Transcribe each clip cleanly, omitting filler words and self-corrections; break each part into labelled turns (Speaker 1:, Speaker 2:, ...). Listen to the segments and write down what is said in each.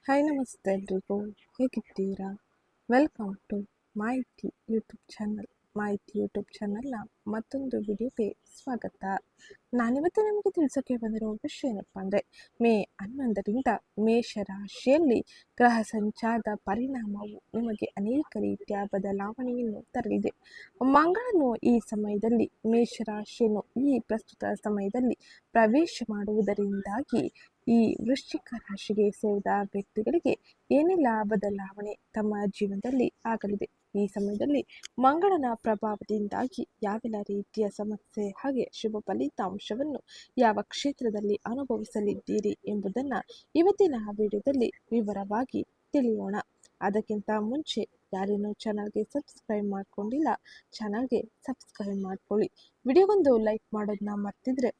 Speaker 1: Hi ನಮಸ್ತೆ ಎಲ್ರಿಗೂ, ಹೇಗಿದ್ದೀರಾ? ವೆಲ್ಕಮ್ ಟು ಮಾಹಿತಿ ಯೂಟ್ಯೂಬ್ ಚಾನಲ್. ಮಾಹಿತಿ ಯೂಟ್ಯೂಬ್ ಚಾನಲ್ನ ಮತ್ತೊಂದು ವಿಡಿಯೋಗೆ ಸ್ವಾಗತ. ನಾನಿವತ್ತು ನಿಮಗೆ ತಿಳಿಸೋಕೆ ಬಂದಿರೋ ವಿಷಯ ಏನಪ್ಪ ಅಂದರೆ, ಮೇ 11ರಿಂದ ಮೇಷರಾಶಿಯಲ್ಲಿ ಗ್ರಹ ಸಂಚಾರದ ಪರಿಣಾಮವು ನಿಮಗೆ ಅನೇಕ ರೀತಿಯ ಬದಲಾವಣೆಯನ್ನು ತರಲಿದೆ. ಮಂಗಳನು ಈ ಸಮಯದಲ್ಲಿ ಮೇಷರಾಶಿಯನ್ನು ಈ ಪ್ರಸ್ತುತ ಸಮಯದಲ್ಲಿ ಪ್ರವೇಶ ಮಾಡುವುದರಿಂದಾಗಿ ಈ ವೃಶ್ಚಿಕ ರಾಶಿಗೆ ಸೇರಿದ ವ್ಯಕ್ತಿಗಳಿಗೆ ಏನೆಲ್ಲ ಬದಲಾವಣೆ ತಮ್ಮ ಜೀವನದಲ್ಲಿ ಆಗಲಿದೆ, ಈ ಸಮಯದಲ್ಲಿ ಮಂಗಳನ ಪ್ರಭಾವದಿಂದಾಗಿ ಯಾವೆಲ್ಲ ರೀತಿಯ ಸಮಸ್ಯೆ ಹಾಗೆ ಶುಭ ಫಲಿತಾಂಶವನ್ನು ಯಾವ ಕ್ಷೇತ್ರದಲ್ಲಿ ಅನುಭವಿಸಲಿದ್ದೀರಿ ಎಂಬುದನ್ನು ಇವತ್ತಿನ ವಿಡಿಯೋದಲ್ಲಿ ವಿವರವಾಗಿ ತಿಳಿಯೋಣ. ಅದಕ್ಕಿಂತ ಮುಂಚೆ ಯಾರೇನೋ ಚಾನಲ್ಗೆ ಸಬ್ಸ್ಕ್ರೈಬ್ ಮಾಡ್ಕೊಂಡಿಲ್ಲ, ಚಾನಲ್ಗೆ ಸಬ್ಸ್ಕ್ರೈಬ್ ಮಾಡ್ಕೊಳ್ಳಿ. ವಿಡಿಯೋಗೊಂದು ಲೈಕ್ ಮಾಡೋದನ್ನ ಮರ್ತಿದ್ರೆ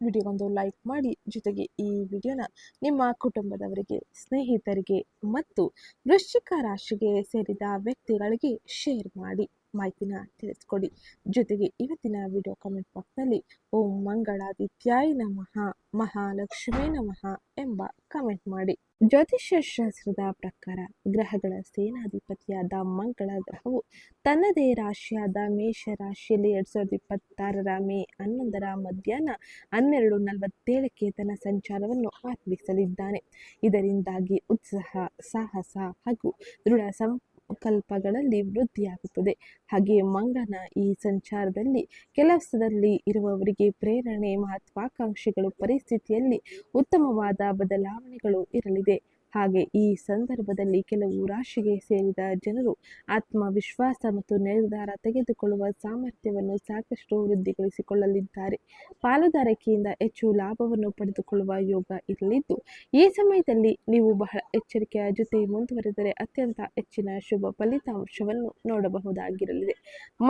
Speaker 1: ವಿಡಿಯೋಗೊಂದು ಲೈಕ್ ಮಾಡಿ, ಜೊತೆಗೆ ಈ ವಿಡಿಯೋನ ನಿಮ್ಮ ಕುಟುಂಬದವರಿಗೆ, ಸ್ನೇಹಿತರಿಗೆ ಮತ್ತು ವೃಶ್ಚಿಕ ರಾಶಿಗೆ ಸೇರಿದ ವ್ಯಕ್ತಿಗಳಿಗೆ ಶೇರ್ ಮಾಡಿ ಮಾಹಿತಿನ ತಿಳಿಸ್ಕೊಡಿ. ಜೊತೆಗೆ ಇವತ್ತಿನ ವಿಡಿಯೋ ಕಮೆಂಟ್ ಬಾಕ್ಸ್ನಲ್ಲಿ ಓಂ ಮಂಗಳಾದಿತ್ಯಾಯ ನಮಃ, ಮಹಾಲಕ್ಷ್ಮೀ ನಮಃ ಎಂಬ ಕಮೆಂಟ್ ಮಾಡಿ. ಜ್ಯೋತಿಷ್ಯ ಶಾಸ್ತ್ರದ ಪ್ರಕಾರ ಗ್ರಹಗಳ ಸೇನಾಧಿಪತಿಯಾದ ಮಂಗಳ ಗ್ರಹವು ತನ್ನದೇ ರಾಶಿಯಾದ ಮೇಷ ರಾಶಿಯಲ್ಲಿ 2026 ಮೇ 11 ಮಧ್ಯಾಹ್ನ 12:47 ತನ್ನ ಸಂಚಾರವನ್ನು ಆರಂಭಿಸಲಿದ್ದಾನೆ. ಇದರಿಂದಾಗಿ ಉತ್ಸಾಹ, ಸಾಹಸ ಹಾಗೂ ದೃಢ ಸಂಕಲ್ಪಗಳಲ್ಲಿ ವೃದ್ಧಿಯಾಗುತ್ತದೆ. ಹಾಗೆ ಮಂಗಳನ ಈ ಸಂಚಾರದಲ್ಲಿ ಕೆಲಸದಲ್ಲಿ ಇರುವವರಿಗೆ ಪ್ರೇರಣೆ, ಮಹತ್ವಾಕಾಂಕ್ಷೆಗಳು, ಪರಿಸ್ಥಿತಿಯಲ್ಲಿ ಉತ್ತಮವಾದ ಬದಲಾವಣೆಗಳು ಇರಲಿದೆ. ಹಾಗೆ ಈ ಸಂದರ್ಭದಲ್ಲಿ ಕೆಲವು ರಾಶಿಗೆ ಸೇರಿದ ಜನರು ಆತ್ಮವಿಶ್ವಾಸ ಮತ್ತು ನಿರ್ಧಾರ ತೆಗೆದುಕೊಳ್ಳುವ ಸಾಮರ್ಥ್ಯವನ್ನು ಸಾಕಷ್ಟು ವೃದ್ಧಿಗೊಳಿಸಿಕೊಳ್ಳಲಿದ್ದಾರೆ. ಪಾಲುದಾರಿಕೆಯಿಂದ ಹೆಚ್ಚು ಲಾಭವನ್ನು ಪಡೆದುಕೊಳ್ಳುವ ಯೋಗ ಇರಲಿದ್ದು, ಈ ಸಮಯದಲ್ಲಿ ನೀವು ಬಹಳ ಎಚ್ಚರಿಕೆಯ ಜೊತೆ ಮುಂದುವರೆದರೆ ಅತ್ಯಂತ ಹೆಚ್ಚಿನ ಶುಭ ಫಲಿತಾಂಶವನ್ನು ನೋಡಬಹುದಾಗಿರಲಿದೆ.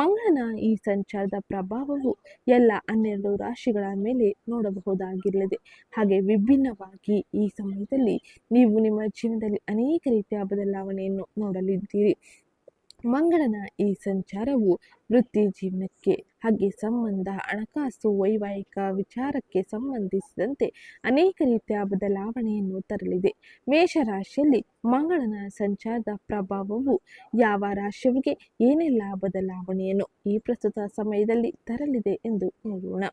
Speaker 1: ಮಂಗಳನ ಈ ಸಂಚಾರದ ಪ್ರಭಾವವು ಎಲ್ಲ 12 ರಾಶಿಗಳ ಮೇಲೆ ನೋಡಬಹುದಾಗಿರಲಿದೆ. ಹಾಗೆ ವಿಭಿನ್ನವಾಗಿ ಈ ಸಮಯದಲ್ಲಿ ನೀವು ನಿಮ್ಮ ಜೀವನದಲ್ಲಿ ಅನೇಕ ರೀತಿಯ ಬದಲಾವಣೆಯನ್ನು ನೋಡಲಿದ್ದೀರಿ. ಮಂಗಳನ ಈ ಸಂಚಾರವು ವೃತ್ತಿ ಜೀವನಕ್ಕೆ ಹಾಗೆ ಸಂಬಂಧ, ಹಣಕಾಸು, ವೈವಾಹಿಕ ವಿಚಾರಕ್ಕೆ ಸಂಬಂಧಿಸಿದಂತೆ ಅನೇಕ ರೀತಿಯ ಬದಲಾವಣೆಯನ್ನು ತರಲಿದೆ. ಮೇಷರಾಶಿಯಲ್ಲಿ ಮಂಗಳನ ಸಂಚಾರದ ಪ್ರಭಾವವು ಯಾವ ರಾಶಿಯವರಿಗೆ ಏನೆಲ್ಲ ಬದಲಾವಣೆಯನ್ನು ಈ ಪ್ರಸ್ತುತ ಸಮಯದಲ್ಲಿ ತರಲಿದೆ ಎಂದು ನೋಡೋಣ.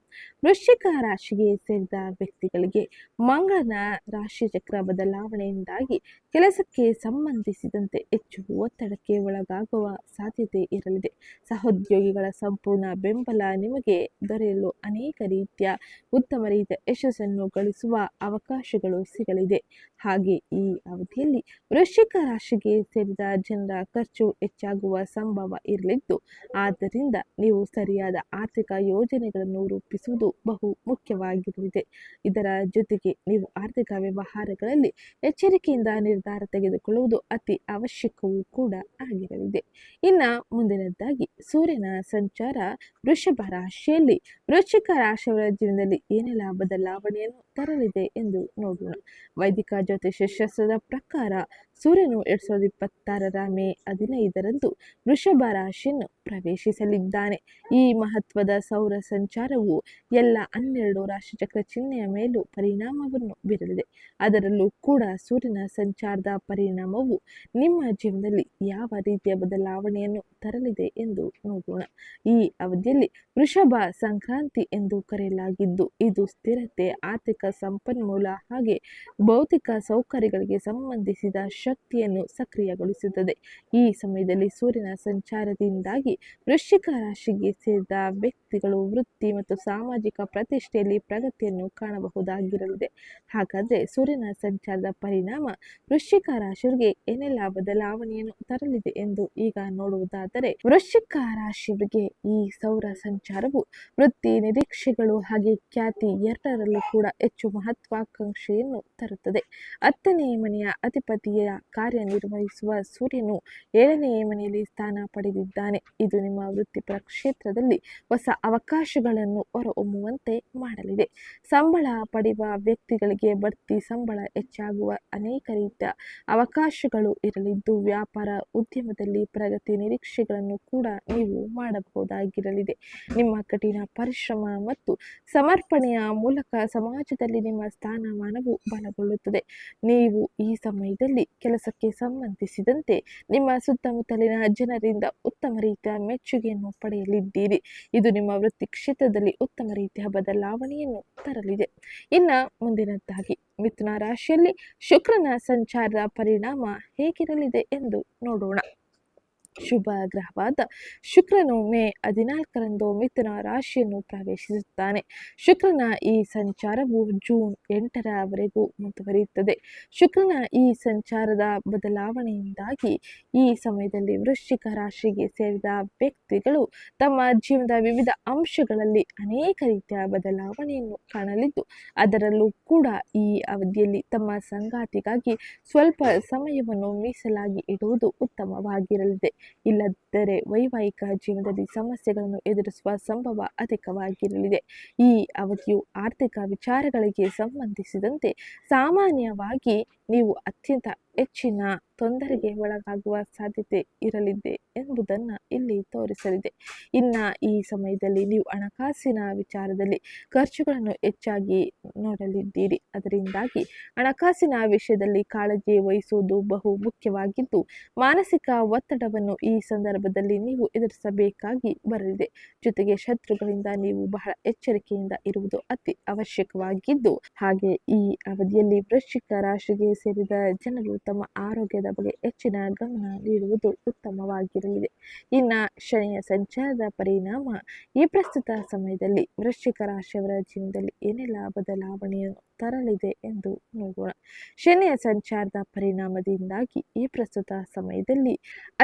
Speaker 1: ವೃಶ್ಚಿಕ ರಾಶಿಗೆ ಸೇರಿದ ವ್ಯಕ್ತಿಗಳಿಗೆ ಮಂಗಳನ ರಾಶಿಚಕ್ರ ಬದಲಾವಣೆಯಿಂದಾಗಿ ಕೆಲಸಕ್ಕೆ ಸಂಬಂಧಿಸಿದಂತೆ ಹೆಚ್ಚು ಒತ್ತಡಕ್ಕೆ ಒಳಗಾಗುವ ಸಾಧ್ಯತೆ ಇರಲಿದೆ. ಸಹೋದ್ಯೋಗಿಗಳ ಸಂಪೂರ್ಣ ಬೆಂಬಲ ನಿಮಗೆ ದೊರೆಯಲು ಅನೇಕ ರೀತಿಯ ಉತ್ತಮ ರೀತಿಯ ಯಶಸ್ಸನ್ನು ಗಳಿಸುವ ಅವಕಾಶಗಳು ಸಿಗಲಿದೆ. ಹಾಗೆ ಈ ಅವಧಿಯಲ್ಲಿ ವೃಶ್ಚಿಕ ರಾಶಿಗೆ ಸೇರಿದ ಜನರ ಖರ್ಚು ಹೆಚ್ಚಾಗುವ ಸಂಭವ ಇರಲಿದ್ದು, ಆದ್ದರಿಂದ ನೀವು ಸರಿಯಾದ ಆರ್ಥಿಕ ಯೋಜನೆಗಳನ್ನು ರೂಪಿಸುವುದು ಬಹು ಮುಖ್ಯವಾಗಿರಲಿದೆ. ಇದರ ಜೊತೆಗೆ ನೀವು ಆರ್ಥಿಕ ವ್ಯವಹಾರಗಳಲ್ಲಿ ಎಚ್ಚರಿಕೆಯಿಂದ ನಿರ್ಧಾರ ತೆಗೆದುಕೊಳ್ಳುವುದು ಅತಿ ಅವಶ್ಯಕವೂ ಕೂಡ ಆಗಿರಲಿದೆ. ಇನ್ನು ಮುಂದಿನದ್ದಾಗಿ ಸೂರ್ಯನ ಸಂಚಾರ ವೃಷಭ ರಾಶಿಯಲ್ಲಿ ವೃಶ್ಚಿಕ ರಾಶಿಯವರ ಜೀವನದಲ್ಲಿ ಏನೆಲ್ಲ ಬದಲಾವಣೆಯನ್ನು ತರಲಿದೆ ಎಂದು ನೋಡೋಣ. ವೈದಿಕ ಜ್ಯೋತಿಷ್ಯ ಶಾಸ್ತ್ರದ ಪ್ರಕಾರ ಸೂರ್ಯನು 2026 ಮೇ 15 ವೃಷಭ ರಾಶಿಯನ್ನು ಪ್ರವೇಶಿಸಲಿದ್ದಾನೆ. ಈ ಮಹತ್ವದ ಸೌರ ಸಂಚಾರವು ಎಲ್ಲ 12 ರಾಶಿಚಕ್ರ ಚಿಹ್ನೆಯ ಮೇಲೂ ಪರಿಣಾಮವನ್ನು ಬೀರಲಿದೆ. ಅದರಲ್ಲೂ ಕೂಡ ಸೂರ್ಯನ ಸಂಚಾರದ ಪರಿಣಾಮವು ನಿಮ್ಮ ಜೀವನದಲ್ಲಿ ಯಾವ ರೀತಿಯ ಬದಲಾವಣೆಯನ್ನು ತರಲಿದೆ ಎಂದು ನೋಡೋಣ. ಈ ಅವಧಿಯಲ್ಲಿ ವೃಷಭ ಸಂಕ್ರಾಂತಿ ಎಂದು ಕರೆಯಲಾಗಿದ್ದು, ಇದು ಸ್ಥಿರತೆ, ಆರ್ಥಿಕ ಸಂಪನ್ಮೂಲ ಹಾಗೆ ಭೌತಿಕ ಸೌಕರ್ಯಗಳಿಗೆ ಸಂಬಂಧಿಸಿದ ಶಕ್ತಿಯನ್ನು ಸಕ್ರಿಯಗೊಳಿಸುತ್ತದೆ. ಈ ಸಮಯದಲ್ಲಿ ಸೂರ್ಯನ ಸಂಚಾರದಿಂದಾಗಿ ವೃಶ್ಚಿಕ ರಾಶಿಗೆ ಸೇರಿದ ವ್ಯಕ್ತಿಗಳು ವೃತ್ತಿ ಮತ್ತು ಸಾಮಾಜಿಕ ಪ್ರತಿಷ್ಠೆಯಲ್ಲಿ ಪ್ರಗತಿಯನ್ನು ಕಾಣಬಹುದಾಗಿರಲಿದೆ. ಹಾಗಾದರೆ ಸೂರ್ಯನ ಸಂಚಾರದ ಪರಿಣಾಮ ವೃಶ್ಚಿಕ ರಾಶಿಯವರಿಗೆ ಏನೆಲ್ಲ ಬದಲಾವಣೆಯನ್ನು ತರಲಿದೆ ಎಂದು ಈಗ ನೋಡುವುದಾದರೆ, ವೃಶ್ಚಿಕ ರಾಶಿಯವರಿಗೆ ಈ ಸೌರ ಸಂಚಾರವು ವೃತ್ತಿ, ನಿರೀಕ್ಷೆಗಳು ಹಾಗೆ ಖ್ಯಾತಿ ಎರಡರಲ್ಲೂ ಕೂಡ ಹೆಚ್ಚು ಮಹತ್ವಾಕಾಂಕ್ಷೆಯನ್ನು ತರುತ್ತದೆ. 10ನೇ ಮನೆಯ ಅಧಿಪತಿಯ ಕಾರ್ಯನಿರ್ವಹಿಸುವ ಸೂರ್ಯನು 7ನೇ ಮನೆಯಲ್ಲಿ ಸ್ಥಾನ ಪಡೆದಿದ್ದಾನೆ. ಇದು ನಿಮ್ಮ ವೃತ್ತಿಪರ ಕ್ಷೇತ್ರದಲ್ಲಿ ಹೊಸ ಅವಕಾಶಗಳನ್ನು ಹೊರಹೊಮ್ಮುವಂತೆ ಮಾಡಲಿದೆ. ಸಂಬಳ ಪಡೆಯುವ ವ್ಯಕ್ತಿಗಳಿಗೆ ಬಡ್ತಿ, ಸಂಬಳ ಹೆಚ್ಚಾಗುವ ಅನೇಕ ರೀತಿಯ ಅವಕಾಶಗಳು ಇರಲಿದ್ದು, ವ್ಯಾಪಾರ ಉದ್ಯಮದಲ್ಲಿ ಪ್ರಗತಿ ನಿರೀಕ್ಷೆಗಳನ್ನು ಕೂಡ ನೀವು ಮಾಡಬಹುದಾಗಿರಲಿದೆ. ನಿಮ್ಮ ಕಠಿಣ ಪರಿಶ್ರಮ ಮತ್ತು ಸಮರ್ಪಣೆಯ ಮೂಲಕ ಸಮಾಜದ ಸಮಾಜದಲ್ಲಿ ನಿಮ್ಮ ಸ್ಥಾನಮಾನವು ಬಲಗೊಳ್ಳುತ್ತದೆ. ನೀವು ಈ ಸಮಯದಲ್ಲಿ ಕೆಲಸಕ್ಕೆ ಸಂಬಂಧಿಸಿದಂತೆ ನಿಮ್ಮ ಸುತ್ತಮುತ್ತಲಿನ ಜನರಿಂದ ಉತ್ತಮ ರೀತಿಯ ಮೆಚ್ಚುಗೆಯನ್ನು ಪಡೆಯಲಿದ್ದೀರಿ. ಇದು ನಿಮ್ಮ ವೃತ್ತಿ ಕ್ಷೇತ್ರದಲ್ಲಿ ಉತ್ತಮ ರೀತಿಯ ಬದಲಾವಣೆಯನ್ನು ತರಲಿದೆ. ಇನ್ನು ಮುಂದಿನದ್ದಾಗಿ ಮಿಥುನ ರಾಶಿಯಲ್ಲಿ ಶುಕ್ರನ ಸಂಚಾರದ ಪರಿಣಾಮ ಹೇಗಿರಲಿದೆ ಎಂದು ನೋಡೋಣ. ಶುಭ ಗ್ರಹವಾದ ಶುಕ್ರನು ಮೇ 14ರಂದು ಮಿಥುನ ರಾಶಿಯನ್ನು ಪ್ರವೇಶಿಸುತ್ತಾನೆ. ಶುಕ್ರನ ಈ ಸಂಚಾರವು ಜೂನ್ 8ರವರೆಗೂ ಮುಂದುವರಿಯುತ್ತದೆ. ಶುಕ್ರನ ಈ ಸಂಚಾರದ ಬದಲಾವಣೆಯಿಂದಾಗಿ ಈ ಸಮಯದಲ್ಲಿ ವೃಶ್ಚಿಕ ರಾಶಿಗೆ ಸೇರಿದ ವ್ಯಕ್ತಿಗಳು ತಮ್ಮ ಜೀವನದ ವಿವಿಧ ಅಂಶಗಳಲ್ಲಿ ಅನೇಕ ರೀತಿಯ ಬದಲಾವಣೆಯನ್ನು ಕಾಣಲಿದ್ದು, ಅದರಲ್ಲೂ ಕೂಡ ಈ ಅವಧಿಯಲ್ಲಿ ತಮ್ಮ ಸಂಗಾತಿಗಾಗಿ ಸ್ವಲ್ಪ ಸಮಯವನ್ನು ಮೀಸಲಾಗಿ ಇಡುವುದು ಉತ್ತಮವಾಗಿರಲಿದೆ. ಇಲ್ಲದಿದ್ದರೆ ವೈವಾಹಿಕ ಜೀವನದಲ್ಲಿ ಸಮಸ್ಯೆಗಳನ್ನು ಎದುರಿಸುವ ಸಂಭವ ಅಧಿಕವಾಗಿರಲಿದೆ. ಈ ಅವಧಿಯು ಆರ್ಥಿಕ ವಿಚಾರಗಳಿಗೆ ಸಂಬಂಧಿಸಿದಂತೆ ಸಾಮಾನ್ಯವಾಗಿ ನೀವು ಅತ್ಯಂತ ಹೆಚ್ಚಿನ ತೊಂದರೆಗೆ ಒಳಗಾಗುವ ಸಾಧ್ಯತೆ ಇರಲಿದೆ ಎಂಬುದನ್ನು ಇಲ್ಲಿ ತೋರಿಸಲಿದೆ. ಇನ್ನು ಈ ಸಮಯದಲ್ಲಿ ನೀವು ಹಣಕಾಸಿನ ವಿಚಾರದಲ್ಲಿ ಖರ್ಚುಗಳನ್ನು ಹೆಚ್ಚಾಗಿ ನೋಡಲಿದ್ದೀರಿ. ಅದರಿಂದಾಗಿ ಹಣಕಾಸಿನ ವಿಷಯದಲ್ಲಿ ಕಾಳಜಿ ವಹಿಸುವುದು ಬಹು ಮುಖ್ಯವಾಗಿದ್ದು, ಮಾನಸಿಕ ಒತ್ತಡವನ್ನು ಈ ಸಂದರ್ಭದಲ್ಲಿ ನೀವು ಎದುರಿಸಬೇಕಾಗಿ ಬರಲಿದೆ. ಜೊತೆಗೆ ಶತ್ರುಗಳಿಂದ ನೀವು ಬಹಳ ಎಚ್ಚರಿಕೆಯಿಂದ ಇರುವುದು ಅತಿ ಅವಶ್ಯಕವಾಗಿದ್ದು, ಹಾಗೆ ಈ ಅವಧಿಯಲ್ಲಿ ವೃಶ್ಚಿಕ ರಾಶಿಗೆ ಸೇರಿದ ಜನರು ತಮ್ಮ ಆರೋಗ್ಯದ ಬಗ್ಗೆ ಹೆಚ್ಚಿನ ಗಮನ ನೀಡುವುದು ಉತ್ತಮವಾಗಿರಲಿದೆ. ಇನ್ನು ಶನಿಯ ಸಂಚಾರದ ಪರಿಣಾಮ ಈ ಪ್ರಸ್ತುತ ಸಮಯದಲ್ಲಿ ವೃಶ್ಚಿಕ ರಾಶಿಯವರ ಜೀವನದಲ್ಲಿ ಏನೆಲ್ಲ ಬದಲಾವಣೆಯನ್ನು ತರಲಿದೆ ಎಂದು ನೋಡೋಣ. ಶನಿಯ ಸಂಚಾರದ ಪರಿಣಾಮದಿಂದಾಗಿ ಈ ಪ್ರಸ್ತುತ ಸಮಯದಲ್ಲಿ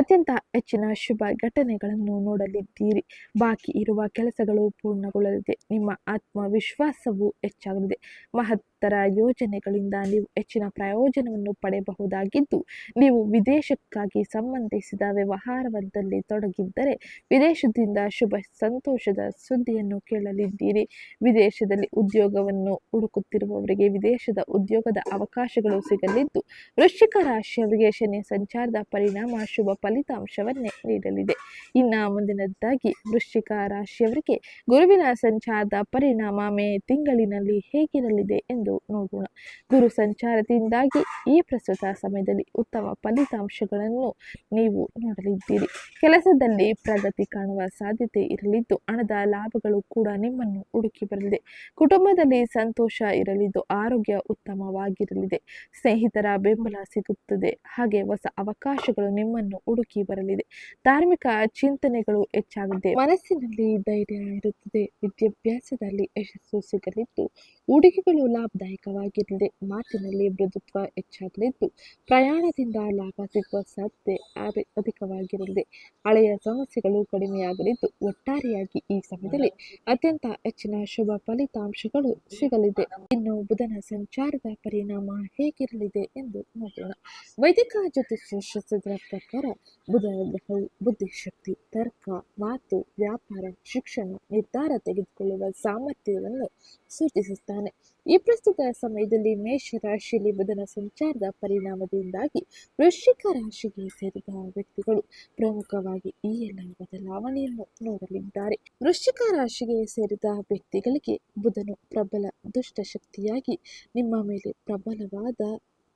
Speaker 1: ಅತ್ಯಂತ ಹೆಚ್ಚಿನ ಶುಭ ಘಟನೆಗಳನ್ನು ನೋಡಲಿದ್ದೀರಿ. ಬಾಕಿ ಇರುವ ಕೆಲಸಗಳು ಪೂರ್ಣಗೊಳ್ಳಲಿದೆ. ನಿಮ್ಮ ಆತ್ಮವಿಶ್ವಾಸವು ಹೆಚ್ಚಾಗಲಿದೆ. ಮಹತ್ತರ ಯೋಜನೆಗಳಿಂದ ನೀವು ಹೆಚ್ಚಿನ ಪ್ರಯೋಜನವನ್ನು ಪಡೆಯಬಹುದಾಗಿದ್ದು, ನೀವು ವಿದೇಶಕ್ಕಾಗಿ ಸಂಬಂಧಿಸಿದ ವ್ಯವಹಾರದಲ್ಲಿ ತೊಡಗಿದ್ದರೆ ವಿದೇಶದಿಂದ ಶುಭ ಸಂತೋಷದ ಸುದ್ದಿಯನ್ನು ಕೇಳಲಿದ್ದೀರಿ. ವಿದೇಶದಲ್ಲಿ ಉದ್ಯೋಗವನ್ನು ಹುಡುಕುತ್ತಿರುವವರಿಗೆ ವಿದೇಶದ ಉದ್ಯೋಗದ ಅವಕಾಶಗಳು ಸಿಗಲಿದ್ದು, ವೃಶ್ಚಿಕ ರಾಶಿಯವರಿಗೆ ಶನಿಯ ಸಂಚಾರದ ಪರಿಣಾಮ ಶುಭ ಫಲಿತಾಂಶವನ್ನೇ ನೀಡಲಿದೆ. ಇನ್ನು ಮುಂದಿನದ್ದಾಗಿ ವೃಶ್ಚಿಕ ರಾಶಿಯವರಿಗೆ ಗುರುವಿನ ಸಂಚಾರದ ಪರಿಣಾಮ ಮೇ ತಿಂಗಳಿನಲ್ಲಿ ಹೇಗಿರಲಿದೆ ಎಂದು ನೋಡೋಣ. ಗುರು ಸಂಚಾರದಿಂದಾಗಿ ಈ ಪ್ರಸ್ತುತ ಸಮಯದಲ್ಲಿ ಉತ್ತಮ ಫಲಿತಾಂಶಗಳನ್ನು ನೀವು ನೋಡಲಿದ್ದೀರಿ. ಕೆಲಸದಲ್ಲಿ ಪ್ರಗತಿ ಕಾಣುವ ಸಾಧ್ಯತೆ ಇರಲಿದ್ದು, ಹಣದ ಲಾಭಗಳು ಕೂಡ ನಿಮ್ಮನ್ನು ಹುಡುಕಿ ಬರಲಿದೆ. ಕುಟುಂಬದಲ್ಲಿ ಸಂತೋಷ ಇರಲಿದ್ದು, ಆರೋಗ್ಯ ಉತ್ತಮವಾಗಿರಲಿದೆ. ಸ್ನೇಹಿತರ ಬೆಂಬಲ ಸಿಗುತ್ತದೆ. ಹಾಗೆ ಹೊಸ ಅವಕಾಶಗಳು ನಿಮ್ಮನ್ನು ಹುಡುಕಿ ಬರಲಿದೆ. ಧಾರ್ಮಿಕ ಚಿಂತನೆಗಳು ಹೆಚ್ಚಾಗಿದೆ. ಮನಸ್ಸಿನಲ್ಲಿ ಧೈರ್ಯ ಇರುತ್ತದೆ. ವಿದ್ಯಾಭ್ಯಾಸದಲ್ಲಿ ಯಶಸ್ಸು ಸಿಗಲಿದ್ದು, ಹೂಡಿಕೆಗಳು ಲಾಭದಾಯಕವಾಗಿರಲಿದೆ. ಮಾತಿನಲ್ಲಿ ಮೃದುತ್ವ ಹೆಚ್ಚಾಗಲಿದ್ದು, ಪ್ರಯಾಣದಿಂದ ಲಾಭ ಸಿಗುವ ಸಾಧ್ಯತೆ ಅಧಿಕವಾಗಿರಲಿದೆ. ಹಳೆಯ ಸಮಸ್ಯೆಗಳು ಕಡಿಮೆಯಾಗಲಿದ್ದು, ಒಟ್ಟಾರೆಯಾಗಿ ಈ ಸಮಯದಲ್ಲಿ ಅತ್ಯಂತ ಹೆಚ್ಚಿನ ಶುಭ ಫಲಿತಾಂಶಗಳು ಸಿಗಲಿದೆ. ಇನ್ನು ಬುಧನ ಸಂಚಾರದ ಪರಿಣಾಮ ಹೇಗಿರಲಿದೆ ಎಂದು ನೋಡೋಣ. ವೈದಿಕ ಜ್ಯೋತಿಷ್ಯ ಶಾಸ್ತ್ರದ ಪ್ರಕಾರ ಬುಧನ ಗ್ರಹವು ಬುದ್ಧಿಶಕ್ತಿ, ತರ್ಕ, ಮಾತು, ವ್ಯಾಪಾರ, ಶಿಕ್ಷಣ, ನಿರ್ಧಾರ ತೆಗೆದುಕೊಳ್ಳುವ ಸಾಮರ್ಥ್ಯವನ್ನು ಸೂಚಿಸುತ್ತಾನೆ. ಈ ಪ್ರಸ್ತುತ ಸಮಯದಲ್ಲಿ ಮೇಷ ರಾಶಿಯಲ್ಲಿ ಬುಧನ ಸಂಚಾರದ ಪರಿಣಾಮದಿಂದಾಗಿ ವೃಶ್ಚಿಕ ರಾಶಿಗೆ ಸೇರಿದ ವ್ಯಕ್ತಿಗಳು ಪ್ರಮುಖವಾಗಿ ಈ ಎಲ್ಲ ಬದಲಾವಣೆಯನ್ನು ನೋಡಲಿದ್ದಾರೆ. ವೃಶ್ಚಿಕ ರಾಶಿಗೆ ಸೇರಿದ ವ್ಯಕ್ತಿಗಳಿಗೆ ಬುಧನು ಪ್ರಬಲ ದುಷ್ಟಶಕ್ತಿಯಾಗಿ ನಿಮ್ಮ ಮೇಲೆ ಪ್ರಬಲವಾದ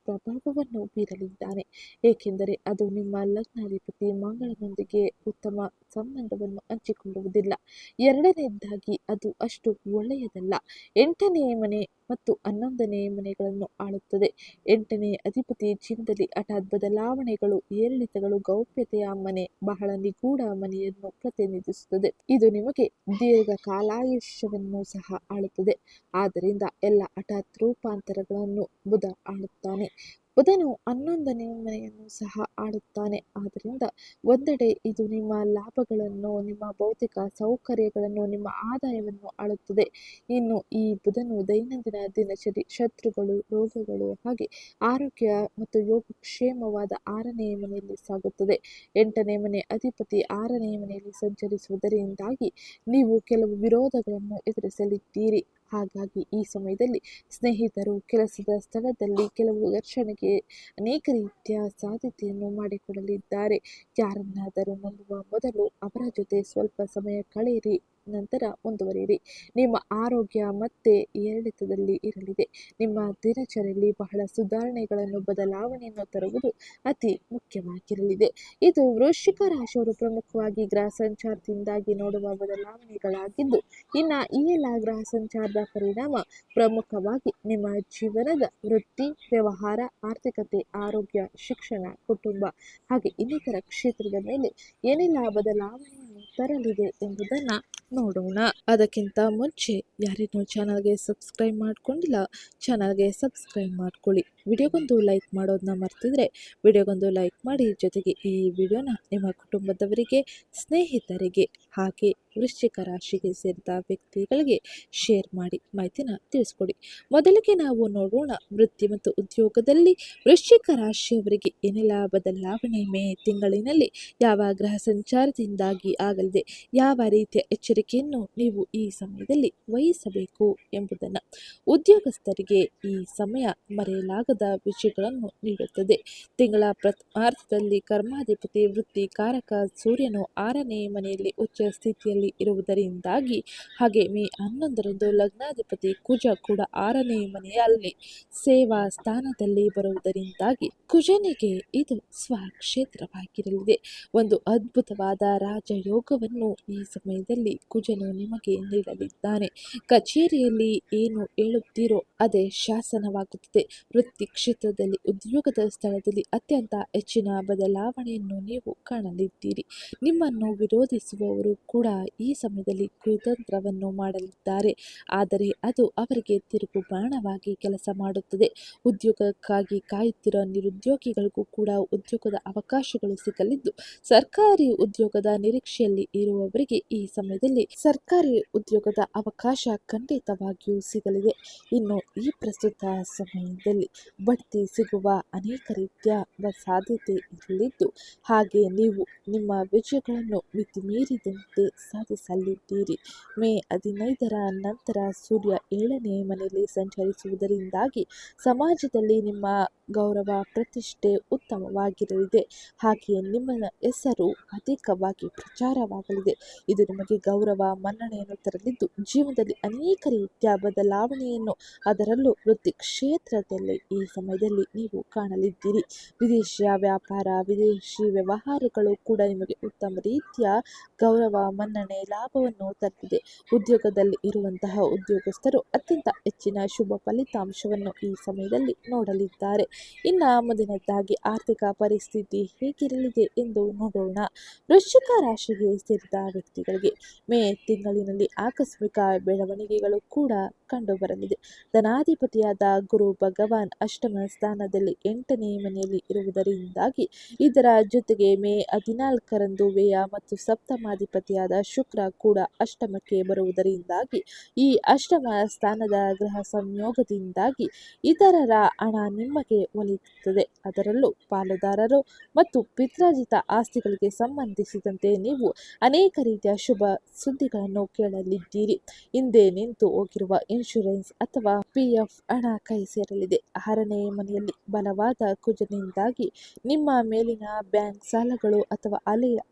Speaker 1: ಪ್ರಭಾವವನ್ನು ಬೀರಲಿದ್ದಾನೆ. ಏಕೆಂದರೆ ಅದು ನಿಮ್ಮ ಲಗ್ನಾಧಿಪತಿ ಮಂಗಳನೊಂದಿಗೆ ಉತ್ತಮ ಸಂಬಂಧವನ್ನು ಹಂಚಿಕೊಳ್ಳುವುದಿಲ್ಲ. ಎರಡನೆಯದಾಗಿ ಅದು ಅಷ್ಟು ಒಳ್ಳೆಯದಲ್ಲ. 8ನೇ ಮನೆ ಮತ್ತು 11ನೇ ಮನೆಗಳನ್ನು ಆಳುತ್ತದೆ. 8ನೇ ಅಧಿಪತಿ ಜೀವನದಲ್ಲಿ ಹಠಾತ್ ಬದಲಾವಣೆಗಳು, ಏರಿಳಿತಗಳು, ಗೌಪ್ಯತೆಯ ಮನೆ, ಬಹಳ ನಿಗೂಢ ಮನೆಯನ್ನು ಪ್ರತಿನಿಧಿಸುತ್ತದೆ. ಇದು ನಿಮಗೆ ದೀರ್ಘಕಾಲಾಯುಷ್ಯವನ್ನು ಸಹ ಆಳುತ್ತದೆ. ಆದ್ದರಿಂದ ಎಲ್ಲ ಹಠಾತ್ ರೂಪಾಂತರಗಳನ್ನು ಬುಧ ಆಳುತ್ತಾನೆ. ಬುಧನು 11ನೇ ಮನೆಯನ್ನು ಸಹ ಆಳುತ್ತಾನೆ. ಆದ್ದರಿಂದ ಒಂದೆಡೆ ಇದು ನಿಮ್ಮ ಲಾಭಗಳನ್ನು, ನಿಮ್ಮ ಭೌತಿಕ ಸೌಕರ್ಯಗಳನ್ನು, ನಿಮ್ಮ ಆದಾಯವನ್ನು ಆಳುತ್ತದೆ. ಇನ್ನು ಈ ಬುಧನು ದೈನಂದಿನ ದಿನಚರಿ, ಶತ್ರುಗಳು, ರೋಗಗಳು, ಹಾಗೆ ಆರೋಗ್ಯ ಮತ್ತು ಯೋಗಕ್ಷೇಮವಾದ 6ನೇ ಮನೆಯಲ್ಲಿ ಸಾಗುತ್ತದೆ. 8ನೇ ಮನೆ ಅಧಿಪತಿ 6ನೇ ಮನೆಯಲ್ಲಿ ಸಂಚರಿಸುವುದರಿಂದಾಗಿ ನೀವು ಕೆಲವು ವಿರೋಧಗಳನ್ನು ಎದುರಿಸಲಿದ್ದೀರಿ. ಹಾಗಾಗಿ ಈ ಸಮಯದಲ್ಲಿ ಸ್ನೇಹಿತರು, ಕೆಲಸದ ಸ್ಥಳದಲ್ಲಿ ಕೆಲವು ಘರ್ಷಣೆಗೆ ಅನೇಕ ರೀತಿಯ ಸಾಧ್ಯತೆಯನ್ನು ಮಾಡಿಕೊಡಲಿದ್ದಾರೆ. ಯಾರನ್ನಾದರೂ ನಂಬುವ ಮೊದಲು ಅವರ ಜೊತೆ ಸ್ವಲ್ಪ ಸಮಯ ಕಳೆಯಿರಿ ನಂತರ ಮುಂದುವರಿಯಿರಿ. ನಿಮ್ಮ ಆರೋಗ್ಯ ಮತ್ತೆ ಏರಿಳಿತದಲ್ಲಿ ಇರಲಿದೆ. ನಿಮ್ಮ ದಿನಚರಿಯಲ್ಲಿ ಬಹಳ ಸುಧಾರಣೆಗಳನ್ನು ಬದಲಾವಣೆಯನ್ನು ತರುವುದು ಅತಿ ಮುಖ್ಯವಾಗಿರಲಿದೆ. ಇದು ವೃಶ್ಚಿಕ ರಾಶಿಯವರು ಪ್ರಮುಖವಾಗಿ ಗ್ರಹ ಸಂಚಾರದಿಂದಾಗಿ ನೋಡುವ ಬದಲಾವಣೆಗಳಾಗಿದ್ದು, ಇನ್ನು ಈ ಎಲ್ಲ ಗ್ರಹ ಸಂಚಾರದ ಪರಿಣಾಮ ಪ್ರಮುಖವಾಗಿ ನಿಮ್ಮ ಜೀವನದ ವೃತ್ತಿ, ವ್ಯವಹಾರ, ಆರ್ಥಿಕತೆ, ಆರೋಗ್ಯ, ಶಿಕ್ಷಣ, ಕುಟುಂಬ ಹಾಗೆ ಇನ್ನಿತರ ಕ್ಷೇತ್ರದ ಮೇಲೆ ಏನೆಲ್ಲ ಬದಲಾವಣೆಯನ್ನು ತರಲಿದೆ ಎಂಬುದನ್ನು ನೋಡೋಣ. ಅದಕ್ಕಿಂತ ಮುಂಚೆ ಯಾರೇನೋ ಚಾನಲ್ಗೆ ಸಬ್ಸ್ಕ್ರೈಬ್ ಮಾಡ್ಕೊಂಡಿಲ್ಲ, ಚಾನಲ್ಗೆ ಸಬ್ಸ್ಕ್ರೈಬ್ ಮಾಡ್ಕೊಳ್ಳಿ. ವಿಡಿಯೋಗೊಂದು ಲೈಕ್ ಮಾಡೋದನ್ನ ಮರ್ತಿದ್ರೆ ವಿಡಿಯೋಗೊಂದು ಲೈಕ್ ಮಾಡಿ, ಜೊತೆಗೆ ಈ ವಿಡಿಯೋನ ನಿಮ್ಮ ಕುಟುಂಬದವರಿಗೆ, ಸ್ನೇಹಿತರಿಗೆ ಹಾಗೆ ವೃಶ್ಚಿಕ ರಾಶಿಗೆ ಸೇರಿದ ವ್ಯಕ್ತಿಗಳಿಗೆ ಶೇರ್ ಮಾಡಿ ಮಾಹಿತಿನ ತಿಳಿಸ್ಕೊಡಿ. ಮೊದಲಿಗೆ ನಾವು ನೋಡೋಣ ವೃತ್ತಿ ಮತ್ತು ಉದ್ಯೋಗದಲ್ಲಿ ವೃಶ್ಚಿಕ ರಾಶಿಯವರಿಗೆ ಏನೆಲ್ಲ ಬದಲಾವಣೆ ಮೇ ತಿಂಗಳಿನಲ್ಲಿ ಯಾವ ಗ್ರಹ ಸಂಚಾರದಿಂದಾಗಿ ಆಗಲಿದೆ, ಯಾವ ರೀತಿಯ ಎಚ್ಚರಿಕೆಯನ್ನು ನೀವು ಈ ಸಮಯದಲ್ಲಿ ವಹಿಸಬೇಕು ಎಂಬುದನ್ನು. ಉದ್ಯೋಗಸ್ಥರಿಗೆ ಈ ಸಮಯ ಮರೆಯಲಾಗದ ವಿಜಯಗಳನ್ನು ನೀಡುತ್ತದೆ. ತಿಂಗಳ ಪ್ರಥಮಾರ್ಧದಲ್ಲಿ ಕರ್ಮಾಧಿಪತಿ ವೃತ್ತಿಕಾರಕ ಸೂರ್ಯನು 6ನೇ ಮನೆಯಲ್ಲಿ ಉಚ್ಚ ಸ್ಥಿತಿಯಲ್ಲಿ ಇರುವುದರಿಂದಾಗಿ, ಹಾಗೆ ಮೇ 11ರಂದು ಲಗ್ನಾಧಿಪತಿ ಕುಜ ಕೂಡ 6ನೇ ಮನೆಯಲ್ಲಿ ಸೇವಾ ಸ್ಥಾನದಲ್ಲಿ ಬರುವುದರಿಂದಾಗಿ ಕುಜನಿಗೆ ಇದು ಸ್ವಕ್ಷೇತ್ರವಾಗಿರಲಿದೆ. ಒಂದು ಅದ್ಭುತವಾದ ರಾಜಯೋಗವನ್ನು ಈ ಸಮಯದಲ್ಲಿ ಕುಜನು ನಿಮಗೆ ನೀಡಲಿದ್ದಾನೆ. ಕಚೇರಿಯಲ್ಲಿ ಏನು ಹೇಳುತ್ತೀರೋ ಅದೇ ಶಾಸನವಾಗುತ್ತದೆ. ವೃತ್ತಿ ಕ್ಷೇತ್ರದಲ್ಲಿ, ಉದ್ಯೋಗದ ಸ್ಥಳದಲ್ಲಿ ಅತ್ಯಂತ ಹೆಚ್ಚಿನ ಬದಲಾವಣೆಯನ್ನು ನೀವು ಕಾಣಲಿದ್ದೀರಿ. ನಿಮ್ಮನ್ನು ವಿರೋಧಿಸುವವರು ಕೂಡ ಈ ಸಮಯದಲ್ಲಿ ಕುತಂತ್ರವನ್ನು ಮಾಡಲಿದ್ದಾರೆ, ಆದರೆ ಅದು ಅವರಿಗೆ ತಿರುಗು ಬಾಣವಾಗಿ ಕೆಲಸ ಮಾಡುತ್ತದೆ. ಉದ್ಯೋಗಕ್ಕಾಗಿ ಕಾಯುತ್ತಿರುವ ನಿರುದ್ಯೋಗಿಗಳಿಗೂ ಕೂಡ ಉದ್ಯೋಗದ ಅವಕಾಶಗಳು ಸಿಗಲಿದ್ದು, ಸರ್ಕಾರಿ ಉದ್ಯೋಗದ ನಿರೀಕ್ಷೆಯಲ್ಲಿ ಇರುವವರಿಗೆ ಈ ಸಮಯದಲ್ಲಿ ಸರ್ಕಾರಿ ಉದ್ಯೋಗದ ಅವಕಾಶ ಖಂಡಿತವಾಗಿಯೂ ಸಿಗಲಿದೆ. ಇನ್ನು ಈ ಪ್ರಸ್ತುತ ಸಮಯದಲ್ಲಿ ಬಡ್ತಿ ಸಿಗುವ ಅನೇಕ ರೀತಿಯ ಸಾಧ್ಯತೆ ಇರಲಿದ್ದು, ಹಾಗೆ ನೀವು ನಿಮ್ಮ ವಿಜಯಗಳನ್ನು ಮಿತಿಮೀರಿದಂತೆ ಸಾಧಿಸಲಿದ್ದೀರಿ. ಮೇ 15ರ ನಂತರ ಸೂರ್ಯ 7ನೇ ಮನೆಯಲ್ಲಿ ಸಂಚರಿಸುವುದರಿಂದಾಗಿ ಸಮಾಜದಲ್ಲಿ ನಿಮ್ಮ ಗೌರವ ಪ್ರತಿಷ್ಠೆ ಉತ್ತಮವಾಗಿರಲಿದೆ. ಹಾಗೆಯೇ ನಿಮ್ಮ ಹೆಸರು ಅಧಿಕವಾಗಿ ಪ್ರಚಾರವಾಗಲಿದೆ. ಇದು ನಿಮಗೆ ಗೌರವ ಮನ್ನಣೆಯನ್ನು ತರಲಿದ್ದು, ಜೀವನದಲ್ಲಿ ಅನೇಕ ರೀತಿಯ ಬದಲಾವಣೆಯನ್ನು, ಅದರಲ್ಲೂ ವೃತ್ತಿ ಕ್ಷೇತ್ರದಲ್ಲಿ ಈ ಸಮಯದಲ್ಲಿ ನೀವು ಕಾಣಲಿದ್ದೀರಿ. ವಿದೇಶಿಯ ವ್ಯಾಪಾರ, ವಿದೇಶಿ ವ್ಯವಹಾರಗಳು ಕೂಡ ನಿಮಗೆ ಉತ್ತಮ ರೀತಿಯ ಗೌರವ ಮನ್ನಣೆ ಲಾಭವನ್ನು ತರಲಿದೆ. ಉದ್ಯೋಗದಲ್ಲಿ ಇರುವಂತಹ ಉದ್ಯೋಗಸ್ಥರು ಅತ್ಯಂತ ಹೆಚ್ಚಿನ ಶುಭ ಫಲಿತಾಂಶವನ್ನು ಈ ಸಮಯದಲ್ಲಿ ನೋಡಲಿದ್ದಾರೆ. ಇನ್ನು ಮುಂದಿನದಾಗಿ ಆರ್ಥಿಕ ಪರಿಸ್ಥಿತಿ ಹೇಗಿರಲಿದೆ ಎಂದು ನೋಡೋಣ. ವೃಶ್ಚಿಕ ರಾಶಿಗೆ ಸೇರಿದ ವ್ಯಕ್ತಿಗಳಿಗೆ ಮೇ ತಿಂಗಳಿನಲ್ಲಿ ಆಕಸ್ಮಿಕ ಬೆಳವಣಿಗೆಗಳು ಕೂಡ ಕಂಡುಬರಲಿದೆ. ಧನಾಧಿಪತಿಯಾದ ಗುರು ಭಗವಾನ್ ಅಷ್ಟಮ ಸ್ಥಾನದಲ್ಲಿ 8ನೇ ಮನೆಯಲ್ಲಿ ಇರುವುದರಿಂದಾಗಿ, ಇದರ ಜೊತೆಗೆ ಮೇ 14ರಂದು ವ್ಯಯ ಮತ್ತು ಸಪ್ತಮಾಧಿಪತಿಯಾದ ಶುಕ್ರ ಕೂಡ ಅಷ್ಟಮಕ್ಕೆ ಬರುವುದರಿಂದಾಗಿ, ಈ ಅಷ್ಟಮ ಸ್ಥಾನದ ಗ್ರಹ ಸಂಯೋಗದಿಂದಾಗಿ ಇತರರ ಹಣ ನಿಮಗೆ ಒಲಿಯುತ್ತದೆ. ಅದರಲ್ಲೂ ಪಾಲುದಾರರು ಮತ್ತು ಪಿತ್ರಾರ್ಜಿತ ಆಸ್ತಿಗಳಿಗೆ ಸಂಬಂಧಿಸಿದಂತೆ ನೀವು ಅನೇಕ ರೀತಿಯ ಶುಭ ಸುದ್ದಿಗಳನ್ನು ಕೇಳಲಿದ್ದೀರಿ. ಹಿಂದೆ ನಿಂತು ಹೋಗಿರುವ ಇನ್ಶೂರೆನ್ಸ್ ಅಥವಾ PF ಹಣ ಕೈ ಸೇರಲಿದೆ. 6ನೇ ಮನೆಯಲ್ಲಿ ಬಲವಾದ ಕುಜನಿಂದಾಗಿ ನಿಮ್ಮ ಮೇಲಿನ ಬ್ಯಾಂಕ್ ಸಾಲಗಳು ಅಥವಾ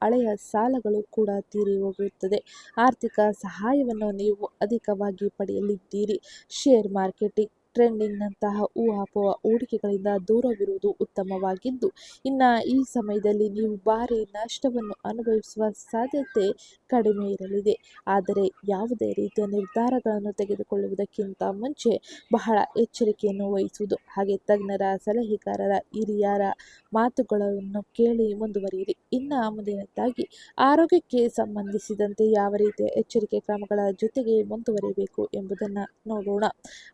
Speaker 1: ಹಳೆಯ ಸಾಲಗಳು ಕೂಡ ತೀರಿ ಹೋಗುತ್ತದೆ. ಆರ್ಥಿಕ ಸಹಾಯವನ್ನು ನೀವು ಅಧಿಕವಾಗಿ ಪಡೆಯಲಿದ್ದೀರಿ. ಶೇರ್ ಮಾರ್ಕೆಟಿಂಗ್, ಟ್ರೇಡಿಂಗ್ನಂತಹ ಊಹಾಪೋಹ ಹೂಡಿಕೆಗಳಿಂದ ದೂರವಿರುವುದು ಉತ್ತಮವಾಗಿದ್ದು, ಇನ್ನು ಈ ಸಮಯದಲ್ಲಿ ನೀವು ಭಾರಿ ನಷ್ಟವನ್ನು ಅನುಭವಿಸುವ ಸಾಧ್ಯತೆ ಕಡಿಮೆ ಇರಲಿದೆ. ಆದರೆ ಯಾವುದೇ ರೀತಿಯ ನಿರ್ಧಾರಗಳನ್ನು ತೆಗೆದುಕೊಳ್ಳುವುದಕ್ಕಿಂತ ಮುಂಚೆ ಬಹಳ ಎಚ್ಚರಿಕೆಯನ್ನು ವಹಿಸುವುದು, ಹಾಗೆ ತಜ್ಞರ, ಸಲಹೆಗಾರರ, ಹಿರಿಯರ ಮಾತುಗಳನ್ನು ಕೇಳಿ ಮುಂದುವರಿಯಿರಿ. ಇನ್ನು ಮುಂದಿನದಾಗಿ ಆರೋಗ್ಯಕ್ಕೆ ಸಂಬಂಧಿಸಿದಂತೆ ಯಾವ ರೀತಿಯ ಎಚ್ಚರಿಕೆ ಕ್ರಮಗಳ ಜೊತೆಗೆ ಮುಂದುವರಿಯಬೇಕು ಎಂಬುದನ್ನು ನೋಡೋಣ.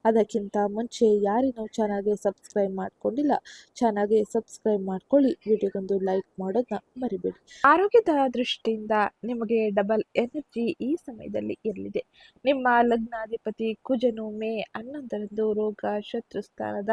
Speaker 1: ಅದಕ್ಕಿಂತ ಮುಂಚೆ ಯಾರೇನೋ ಚಾನಲ್ಗೆ ಸಬ್ಸ್ಕ್ರೈಬ್ ಮಾಡ್ಕೊಂಡಿಲ್ಲ, ಚಾನಲ್ಗೆ ಸಬ್ಸ್ಕ್ರೈಬ್ ಮಾಡ್ಕೊಳ್ಳಿ. ವಿಡಿಯೋಗೊಂದು ಲೈಕ್ ಮಾಡೋದನ್ನ ಮರಿಬೇಡಿ. ಆರೋಗ್ಯದ ದೃಷ್ಟಿಯಿಂದ ನಿಮಗೆ ಡಬಲ್ ಎನರ್ಜಿ ಈ ಸಮಯದಲ್ಲಿ ಇರಲಿದೆ. ನಿಮ್ಮ ಲಗ್ನಾಧಿಪತಿ ಕುಜನು ಮೇ 11ರಂದು ರೋಗ ಶತ್ರುಸ್ಥಾನದ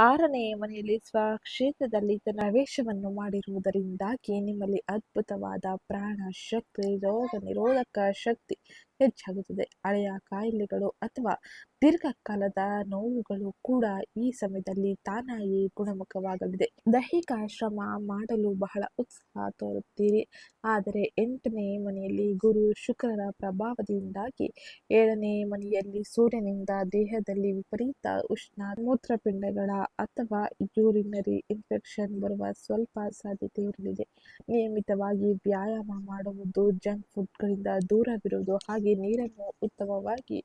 Speaker 1: 6ನೇ ಮನೆಯಲ್ಲಿ ಸ್ವಕ್ಷೇತ್ರದಲ್ಲಿ ಪ್ರವೇಶವನ್ನು ಮಾಡಿರುವುದರಿಂದಾಗಿ ನಿಮ್ಮಲ್ಲಿ ಅದ್ಭುತವಾದ ಪ್ರಾಣ ಶಕ್ತಿ, ರೋಗ ನಿರೋಧಕ ಶಕ್ತಿ, ಹೆಚ್ಚಾಗುತ್ತದೆ. ಹಳೆಯ ಕಾಯಿಲೆಗಳು ಅಥವಾ ದೀರ್ಘಕಾಲದ ನೋವುಗಳು ಕೂಡ ಈ ಸಮಯದಲ್ಲಿ ತಾನಾಗಿ ಗುಣಮುಖವಾಗಲಿದೆ. ದೈಹಿಕ ಶ್ರಮ ಮಾಡಲು ಬಹಳ ಉತ್ಸಾಹ ತೋರುತ್ತೀರಿ. ಆದರೆ 8ನೇ ಮನೆಯಲ್ಲಿ ಗುರು ಶುಕ್ರರ ಪ್ರಭಾವದಿಂದಾಗಿ 7ನೇ ಮನೆಯಲ್ಲಿ ಸೂರ್ಯನಿಂದ ದೇಹದಲ್ಲಿ ವಿಪರೀತ ಉಷ್ಣ, ಮೂತ್ರಪಿಂಡಗಳ ಅಥವಾ ಯೂರಿನರಿ ಇನ್ಫೆಕ್ಷನ್ ಬರುವ ಸ್ವಲ್ಪ ಸಾಧ್ಯತೆ ಇರಲಿದೆ. ನಿಯಮಿತವಾಗಿ ವ್ಯಾಯಾಮ ಮಾಡುವುದು, ಜಂಕ್ ಫುಡ್ಗಳಿಂದ ದೂರವಿರುವುದು ಹಾಗೆ ನೀರನ್ನು ಉತ್ತಮವಾಗಿ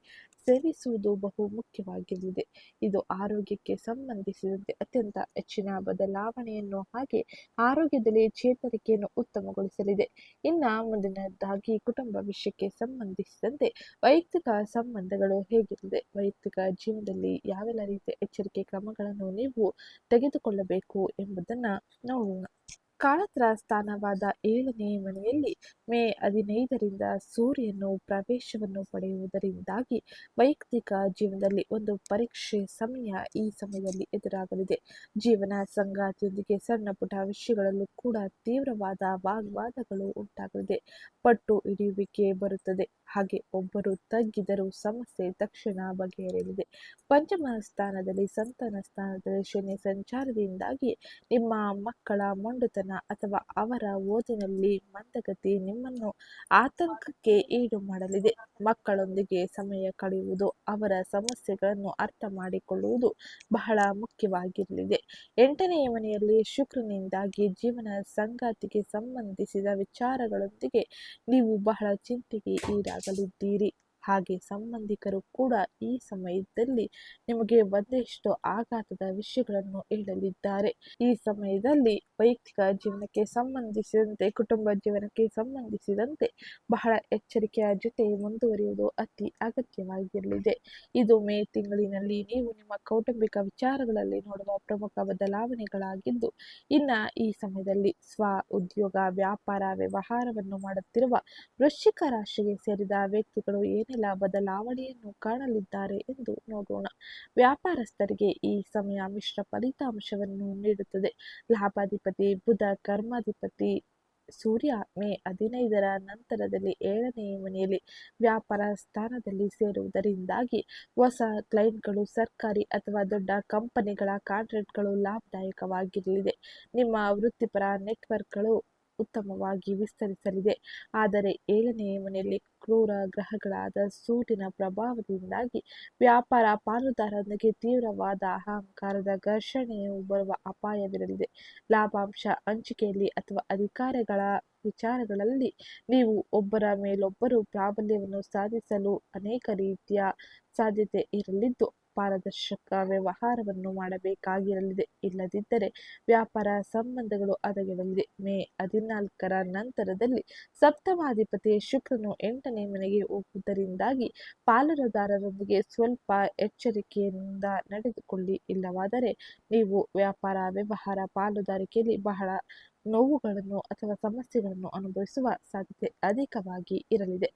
Speaker 1: ಸೇವಿಸುವುದು ಬಹು ಮುಖ್ಯವಾಗಿರಲಿದೆ. ಇದು ಆರೋಗ್ಯಕ್ಕೆ ಸಂಬಂಧಿಸಿದಂತೆ ಅತ್ಯಂತ ಹೆಚ್ಚಿನ ಬದಲಾವಣೆಯನ್ನು ಹಾಗೆ ಆರೋಗ್ಯದಲ್ಲಿ ಚೇತರಿಕೆಯನ್ನು ಉತ್ತಮಗೊಳಿಸಲಿದೆ. ಇನ್ನು ಮುಂದಿನದಾಗಿ ಕುಟುಂಬ ವಿಷಯಕ್ಕೆ ಸಂಬಂಧಿಸಿದಂತೆ ವೈಯಕ್ತಿಕ ಸಂಬಂಧಗಳು ಹೇಗಿರಲಿದೆ, ವೈಯಕ್ತಿಕ ಜೀವನದಲ್ಲಿ ಯಾವೆಲ್ಲ ರೀತಿಯ ಎಚ್ಚರಿಕೆ ಕ್ರಮಗಳನ್ನು ನೀವು ತೆಗೆದುಕೊಳ್ಳಬೇಕು ಎಂಬುದನ್ನು ನೋಡೋಣ. ಕಾಳತ್ರ ಸ್ಥಾನವಾದ 7ನೇ ಮನೆಯಲ್ಲಿ ಮೇ 15ರಿಂದ ಸೂರ್ಯನು ಪ್ರವೇಶವನ್ನು ಪಡೆಯುವುದರಿಂದಾಗಿ ವೈಯಕ್ತಿಕ ಜೀವನದಲ್ಲಿ ಒಂದು ಪರೀಕ್ಷೆ ಸಮಯ ಈ ಸಮಯದಲ್ಲಿ ಎದುರಾಗಲಿದೆ. ಜೀವನ ಸಂಗಾತಿಯೊಂದಿಗೆ ಸಣ್ಣ ಪುಟ್ಟ ವಿಷಯಗಳಲ್ಲೂ ಕೂಡ ತೀವ್ರವಾದ ವಾಗ್ವಾದಗಳು ಉಂಟಾಗಲಿದೆ. ಪಟ್ಟು ಹಿಡಿಯುವಿಕೆ ಬರುತ್ತದೆ. ಹಾಗೆ ಒಬ್ಬರು ತಗ್ಗಿದರೂ ಸಮಸ್ಯೆ ತಕ್ಷಣ ಬಗೆಹರಿಯಲಿದೆ. ಪಂಚಮ ಸ್ಥಾನದಲ್ಲಿ ಸಂತಾನ ಸ್ಥಾನದಲ್ಲಿ ಶನಿ ಸಂಚಾರದಿಂದಾಗಿ ನಿಮ್ಮ ಮಕ್ಕಳ ಮೊಂಡುತನ ಅಥವಾ ಅವರ ಓದಿನಲ್ಲಿ ಮಂದಗತಿ ನಿಮ್ಮನ್ನು ಆತಂಕಕ್ಕೆ ಈಡು ಮಾಡಲಿದೆ. ಮಕ್ಕಳೊಂದಿಗೆ ಸಮಯ ಕಳೆಯುವುದು, ಅವರ ಸಮಸ್ಯೆಗಳನ್ನು ಅರ್ಥ ಮಾಡಿಕೊಳ್ಳುವುದು ಬಹಳ ಮುಖ್ಯವಾಗಿರಲಿದೆ. 8ನೇ ಮನೆಯಲ್ಲಿ ಶುಕ್ರನಿಂದಾಗಿ ಜೀವನ ಸಂಗಾತಿಗೆ ಸಂಬಂಧಿಸಿದ ವಿಚಾರಗಳೊಂದಿಗೆ ನೀವು ಬಹಳ ಚಿಂತೆಗೆ ಈಡಾಗಲಿದ್ದೀರಿ. ಹಾಗೆ ಸಂಬಂಧಿಕರು ಕೂಡ ಈ ಸಮಯದಲ್ಲಿ ನಿಮಗೆ ಒಂದಷ್ಟು ಆಘಾತದ ವಿಷಯಗಳನ್ನು ಹೇಳಲಿದ್ದಾರೆ. ಈ ಸಮಯದಲ್ಲಿ ವೈಯಕ್ತಿಕ ಜೀವನಕ್ಕೆ ಸಂಬಂಧಿಸಿದಂತೆ, ಕುಟುಂಬ ಜೀವನಕ್ಕೆ ಸಂಬಂಧಿಸಿದಂತೆ ಬಹಳ ಎಚ್ಚರಿಕೆಯ ಜೊತೆ ಮುಂದುವರಿಯುವುದು ಅತಿ ಅಗತ್ಯವಾಗಿರಲಿದೆ. ಇದು ಮೇ ತಿಂಗಳಿನಲ್ಲಿ ನೀವು ನಿಮ್ಮ ಕೌಟುಂಬಿಕ ವಿಚಾರಗಳಲ್ಲಿ ನೋಡುವ ಪ್ರಮುಖ ಬದಲಾವಣೆಗಳಾಗಿದ್ದು, ಇನ್ನು ಈ ಸಮಯದಲ್ಲಿ ಸ್ವ ಉದ್ಯೋಗ, ವ್ಯಾಪಾರ, ವ್ಯವಹಾರವನ್ನು ಮಾಡುತ್ತಿರುವ ವೃಶ್ಚಿಕ ರಾಶಿಗೆ ಸೇರಿದ ವ್ಯಕ್ತಿಗಳು ಏನೆಲ್ಲ ಬದಲಾವಣೆಯನ್ನು ಕಾಣಲಿದ್ದಾರೆ ಎಂದು ನೋಡೋಣ. ವ್ಯಾಪಾರಸ್ಥರಿಗೆ ಈ ಸಮಯ ಮಿಶ್ರ ಫಲಿತಾಂಶವನ್ನು ನೀಡುತ್ತದೆ. ಲಾಭಾಧಿಪತಿ ಬುಧ, ಕರ್ಮಾಧಿಪತಿ ಸೂರ್ಯ ಮೇ 15ರ ನಂತರದಲ್ಲಿ 7ನೇ ಮನೆಯಲ್ಲಿ ವ್ಯಾಪಾರ ಸ್ಥಾನದಲ್ಲಿ ಸೇರುವುದರಿಂದಾಗಿ ಹೊಸ ಕ್ಲೈಂಟ್ಗಳು, ಸರ್ಕಾರಿ ಅಥವಾ ದೊಡ್ಡ ಕಂಪನಿಗಳ ಕಾಂಟ್ರಾಕ್ಟ್ಗಳು ಲಾಭದಾಯಕವಾಗಿರಲಿದೆ. ನಿಮ್ಮ ವೃತ್ತಿಪರ ನೆಟ್ವರ್ಕ್ಗಳು ಉತ್ತಮವಾಗಿ ವಿಸ್ತರಿಸಲಿದೆ. ಆದರೆ 7ನೇ ಮನೆಯಲ್ಲಿ ಕ್ರೂರ ಗ್ರಹಗಳಾದ ಸೂರ್ಯನ ಪ್ರಭಾವದಿಂದಾಗಿ ವ್ಯಾಪಾರ ಪಾಲುದಾರರೊಂದಿಗೆ ತೀವ್ರವಾದ ಅಹಂಕಾರದ ಘರ್ಷಣೆಯು ಬರುವ ಅಪಾಯವಿರಲಿದೆ. ಲಾಭಾಂಶ ಹಂಚಿಕೆಯಲ್ಲಿ ಅಥವಾ ಅಧಿಕಾರಿಗಳ ವಿಚಾರಗಳಲ್ಲಿ ನೀವು ಒಬ್ಬರ ಮೇಲೊಬ್ಬರು ಪ್ರಾಬಲ್ಯವನ್ನು ಸಾಧಿಸಲು ಅನೇಕ ರೀತಿಯ ಸಾಧ್ಯತೆ ಇರಲಿದ್ದು, ಪಾರದರ್ಶಕ ವ್ಯವಹಾರವನ್ನು ಮಾಡಬೇಕಾಗಿರಲಿದೆ. ಇಲ್ಲದಿದ್ದರೆ ವ್ಯಾಪಾರ ಸಂಬಂಧಗಳು ಹದಗೆಡಲಿದೆ. ಮೇ 14ರ ನಂತರದಲ್ಲಿ ಸಪ್ತಮಾಧಿಪತಿ ಶುಕ್ರನು 8ನೇ ಮನೆಗೆ ಹೋಗುವುದರಿಂದಾಗಿ ಪಾಲುದಾರರೊಂದಿಗೆ ಸ್ವಲ್ಪ ಎಚ್ಚರಿಕೆಯಿಂದ ನಡೆದುಕೊಳ್ಳಿ. ಇಲ್ಲವಾದರೆ ನೀವು ವ್ಯಾಪಾರ, ವ್ಯವಹಾರ, ಪಾಲುದಾರಿಕೆಯಲ್ಲಿ ಬಹಳ ನೋವುಗಳನ್ನು ಅಥವಾ ಸಮಸ್ಯೆಗಳನ್ನು ಅನುಭವಿಸುವ ಸಾಧ್ಯತೆ ಅಧಿಕವಾಗಿ ಇರಲಿದೆ.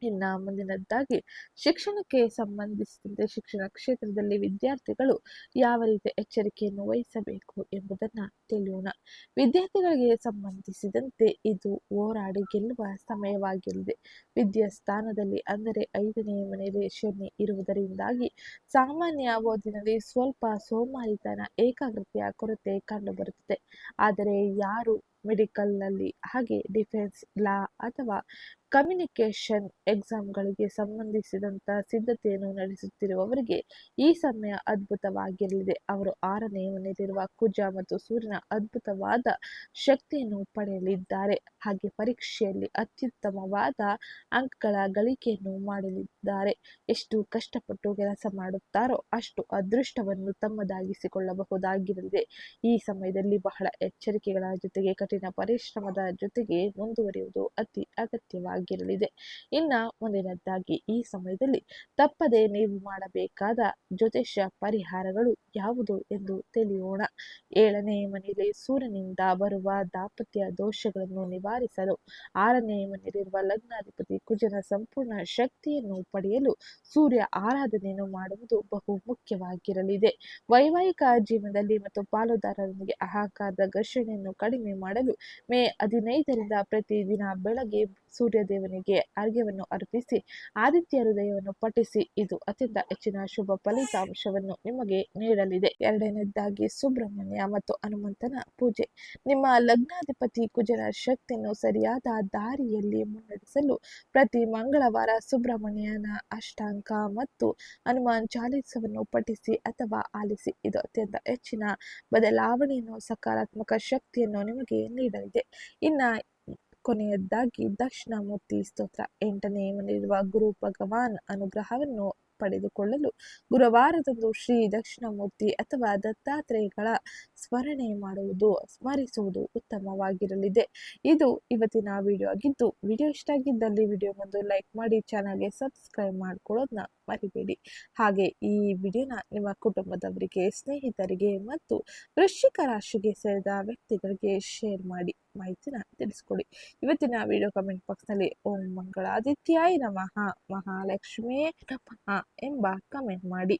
Speaker 1: ಇನ್ನು ಮುಂದಿನದ್ದಾಗಿ ಶಿಕ್ಷಣಕ್ಕೆ ಸಂಬಂಧಿಸಿದಂತೆ ಶಿಕ್ಷಣ ಕ್ಷೇತ್ರದಲ್ಲಿ ವಿದ್ಯಾರ್ಥಿಗಳು ಯಾವ ರೀತಿಯ ಎಚ್ಚರಿಕೆಯನ್ನು ವಹಿಸಬೇಕು ಎಂಬುದನ್ನು ತಿಳಿಯೋಣ. ವಿದ್ಯಾರ್ಥಿಗಳಿಗೆ ಸಂಬಂಧಿಸಿದಂತೆ ಇದು ಹೋರಾಡಿ ಗೆಲ್ಲುವ ಸಮಯವಾಗಿರಲಿದೆ. ವಿದ್ಯಾಸ್ಥಾನದಲ್ಲಿ ಅಂದರೆ 5ನೇ ಮನೆಯಲ್ಲಿ ಶನಿ ಇರುವುದರಿಂದಾಗಿ ಸಾಮಾನ್ಯ ಓದಿನಲ್ಲಿ ಸ್ವಲ್ಪ ಸೋಮಾರಿತನ, ಏಕಾಗ್ರತೆಯ ಕೊರತೆ ಕಂಡುಬರುತ್ತದೆ. ಆದರೆ ಯಾರು ಮೆಡಿಕಲ್ನಲ್ಲಿ ಹಾಗೆ ಡಿಫೆನ್ಸ್, ಲಾ ಅಥವಾ ಕಮ್ಯುನಿಕೇಷನ್ ಎಕ್ಸಾಮ್ಗಳಿಗೆ ಸಂಬಂಧಿಸಿದಂಥ ಸಿದ್ಧತೆಯನ್ನು ನಡೆಸುತ್ತಿರುವವರಿಗೆ ಈ ಸಮಯ ಅದ್ಭುತವಾಗಿರಲಿದೆ. ಅವರು 6ನೇ ಮನೆಯಲ್ಲಿರುವ ಕುಜ ಮತ್ತು ಸೂರ್ಯನ ಅದ್ಭುತವಾದ ಶಕ್ತಿಯನ್ನು ಪಡೆಯಲಿದ್ದಾರೆ. ಹಾಗೆ ಪರೀಕ್ಷೆಯಲ್ಲಿ ಅತ್ಯುತ್ತಮವಾದ ಅಂಕಗಳ ಗಳಿಕೆಯನ್ನು ಮಾಡಲಿದ್ದಾರೆ. ಎಷ್ಟು ಕಷ್ಟಪಟ್ಟು ಕೆಲಸ ಮಾಡುತ್ತಾರೋ ಅಷ್ಟು ಅದೃಷ್ಟವನ್ನು ತಮ್ಮದಾಗಿಸಿಕೊಳ್ಳಬಹುದಾಗಿರಲಿದೆ. ಈ ಸಮಯದಲ್ಲಿ ಬಹಳ ಎಚ್ಚರಿಕೆಗಳ ಜೊತೆಗೆ ಕಠಿಣ ಪರಿಶ್ರಮದ ಜೊತೆಗೆ ಮುಂದುವರಿಯುವುದು ಅತಿ ಅಗತ್ಯವಾಗಿರಲಿದೆ. ಇನ್ನು ಮುಂದಿನದ್ದಾಗಿ ಈ ಸಮಯದಲ್ಲಿ ತಪ್ಪದೆ ನೀವು ಮಾಡಬೇಕಾದ ಜ್ಯೋತಿಷ್ಯ ಪರಿಹಾರಗಳು ಯಾವುದು ಎಂದು ತಿಳಿಯೋಣ. 7ನೇ ಮನೆಯಲ್ಲಿ ಸೂರ್ಯನಿಂದ ಬರುವ ದಾಂಪತ್ಯ ದೋಷಗಳನ್ನು ನಿವಾರಿಸಲು 6ನೇ ಮನೆಯಲ್ಲಿರುವ ಲಗ್ನಾಧಿಪತಿ ಕುಜನ ಸಂಪೂರ್ಣ ಶಕ್ತಿಯನ್ನು ಪಡೆಯಲು ಸೂರ್ಯ ಆರಾಧನೆಯನ್ನು ಮಾಡುವುದು ಬಹು ಮುಖ್ಯವಾಗಿರಲಿದೆ. ವೈವಾಹಿಕ ಜೀವನದಲ್ಲಿ ಮತ್ತು ಪಾಲುದಾರರೊಂದಿಗೆ ಅಹಂಕಾರದ ಘರ್ಷಣೆಯನ್ನು ಕಡಿಮೆ ಮಾಡಲು ಮೇ 15ರಿಂದ ಪ್ರತಿದಿನ ಬೆಳಗ್ಗೆ ಸೂರ್ಯ ದೇವನಿಗೆ ಅರ್ಘ್ಯವನ್ನು ಅರ್ಪಿಸಿ ಆದಿತ್ಯ ಹೃದಯವನ್ನು ಪಠಿಸಿ. ಇದು ಅತ್ಯಂತ ಹೆಚ್ಚಿನ ಶುಭ ಫಲಿತಾಂಶವನ್ನು ನಿಮಗೆ ನೀಡಲಿದೆ. ಎರಡನೇದಾಗಿ ಸುಬ್ರಹ್ಮಣ್ಯ ಮತ್ತು ಹನುಮಂತನ ಪೂಜೆ. ನಿಮ್ಮ ಲಗ್ನಾಧಿಪತಿ ಕುಜನ ಶಕ್ತಿಯನ್ನು ಸರಿಯಾದ ದಾರಿಯಲ್ಲಿ ಮುನ್ನಡೆಸಲು ಪ್ರತಿ ಮಂಗಳವಾರ ಸುಬ್ರಹ್ಮಣ್ಯನ ಅಷ್ಟಾಂಗ ಮತ್ತು ಹನುಮಾನ್ ಚಾಲೀಸವನ್ನು ಪಠಿಸಿ ಅಥವಾ ಆಲಿಸಿ. ಇದು ಅತ್ಯಂತ ಹೆಚ್ಚಿನ ಬದಲಾವಣೆಯನ್ನು, ಸಕಾರಾತ್ಮಕ ಶಕ್ತಿಯನ್ನು ನಿಮಗೆ ನೀಡಲಿದೆ. ಇನ್ನು ಕೊನೆಯದಾಗಿ ದಕ್ಷಿಣಾಮೂರ್ತಿ ಸ್ತೋತ್ರ. 8ನೇ ಮನೆಯಲ್ಲಿರುವ ಗುರು ಭಗವಾನ್ ಅನುಗ್ರಹವನ್ನು ಪಡೆದುಕೊಳ್ಳಲು ಗುರುವಾರದಂದು ಶ್ರೀ ದಕ್ಷಿಣಾಮೂರ್ತಿ ಅಥವಾ ದತ್ತಾತ್ರೇಯಗಳ ಸ್ಮರಿಸುವುದು ಉತ್ತಮವಾಗಿರಲಿದೆ. ಇದು ಇವತ್ತಿನ ವಿಡಿಯೋ ಆಗಿದ್ದು, ವಿಡಿಯೋ ಇಷ್ಟ ಆಗಿದ್ದಲ್ಲಿ ವಿಡಿಯೋಗೊಂದು ಲೈಕ್ ಮಾಡಿ, ಚಾನಲ್ಗೆ ಸಬ್ಸ್ಕ್ರೈಬ್ ಮಾಡ್ಕೊಳ್ಳೋದನ್ನ ಮರಿಬೇಡಿ. ಹಾಗೆ ಈ ವಿಡಿಯೋನ ನಿಮ್ಮ ಕುಟುಂಬದವರಿಗೆ, ಸ್ನೇಹಿತರಿಗೆ ಮತ್ತು ವೃಶ್ಚಿಕ ರಾಶಿಗೆ ಸೇರಿದ ವ್ಯಕ್ತಿಗಳಿಗೆ ಶೇರ್ ಮಾಡಿ ಮಾಹಿತಿನ ತಿಳಿಸ್ಕೊಡಿ. ಇವತ್ತಿನ ವಿಡಿಯೋ ಕಮೆಂಟ್ ಬಾಕ್ಸ್ನಲ್ಲಿ ಓಂ ಮಂಗಳಾದಿತ್ಯಾಯ ನಮಃ, ಮಹಾಲಕ್ಷ್ಮಿಯೇ ನಮಃ ಎಂಬ ಕಮೆಂಟ್ ಮಾಡಿ.